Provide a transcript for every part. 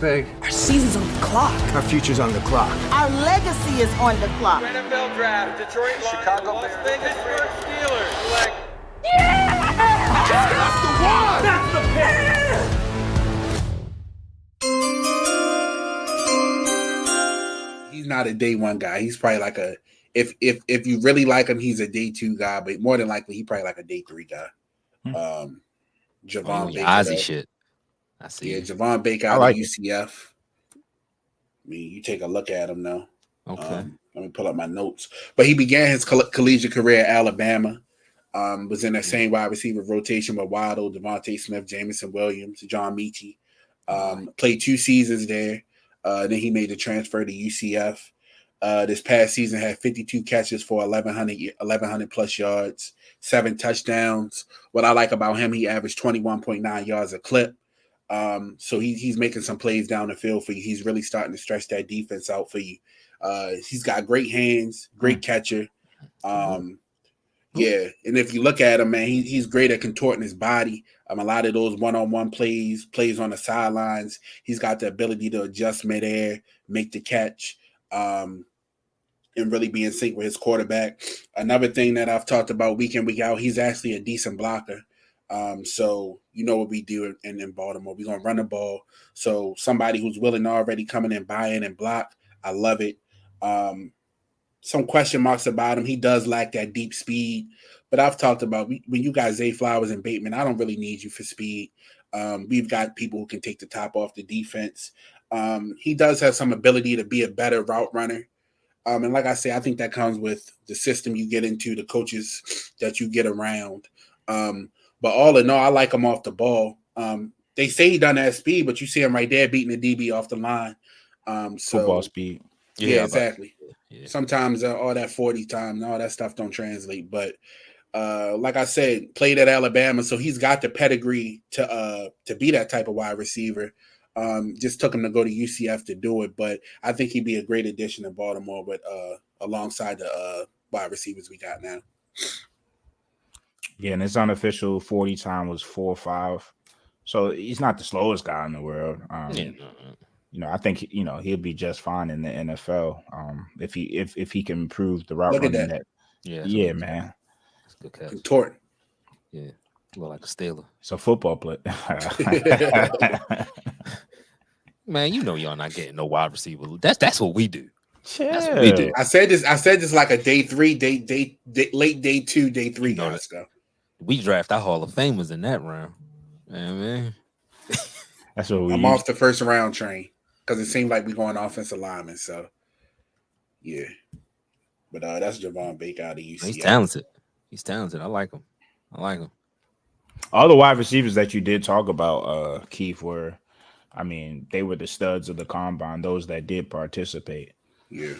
Big. Our season's on the clock. Our future's on the clock. Our legacy is on the clock. NFL draft, Detroit Lions, Chicago, Las Vegas, Pittsburgh Steelers. Like, Yeah! That's the one! That's the pick! He's not a day one guy. He's probably like a if you really like him, he's a day two guy, but more than likely he probably like a day three guy. Javon Baker. Ozzy shit. I see. Yeah, Javon Baker out of UCF. I mean, you take a look at him now. Okay. Let me pull up my notes. But he began his collegiate career at Alabama. Was in that same wide receiver rotation with Waddle, Devontae Smith, Jamison Williams, John Metchie. Played 2 seasons there. Then he made the transfer to UCF. This past season had 52 catches for 1,100 plus yards, 7 touchdowns. What I like about him, he averaged 21.9 yards a clip. So he's making some plays down the field for you. He's really starting to stretch that defense out for you. He's got great hands, great catcher. Yeah, and if you look at him, man, he's great at contorting his body. A lot of those one-on-one plays on the sidelines. He's got the ability to adjust midair, make the catch, and really be in sync with his quarterback. Another thing that I've talked about week in, week out, he's actually a decent blocker. So you know what we do in Baltimore. We're going to run the ball. So somebody who's willing to already come in and buy in and block, I love it. Some question marks about him. He does lack that deep speed, but I've talked about when you got Zay Flowers and Bateman, I don't really need you for speed. We've got people who can take the top off the defense. He does have some ability to be a better route runner. And like I say, I think that comes with the system you get into, the coaches that you get around. But all in all, I like him off the ball. They say he doesn't have speed, but you see him right there beating the DB off the line. Football speed. Yeah, exactly. Yeah. Sometimes all that 40 time and all that stuff don't translate. But like I said, played at Alabama, so he's got the pedigree to be that type of wide receiver. Just took him to go to UCF to do it, but I think he'd be a great addition to Baltimore. But alongside the wide receivers we got now. Yeah, and his unofficial 40 time was 4.5, so he's not the slowest guy in the world. I think he'll be just fine in the NFL if he can improve the route running. That. Yeah, man. That's a good catch. Contorting. Yeah, well, like a Steeler. It's a football play. Man, y'all not getting no wide receiver. That's what we do. Yeah. That's what we do. I said this like a day 3, late day 2, day 3 guys go. We draft our Hall of Famers in that round. Man. That's what I'm off the first round train because it seemed like we're going offensive lineman. So, yeah. But that's Javon Baker out of UCF. He's talented. I like him. All the wide receivers that you did talk about, Keith, they were the studs of the combine, those that did participate. Yeah.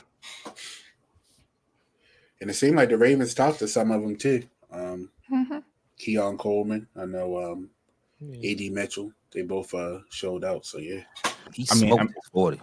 And it seemed like the Ravens talked to some of them too. Keon Coleman, I know A.D. Mitchell, they both showed out. So, yeah. He smoked 40.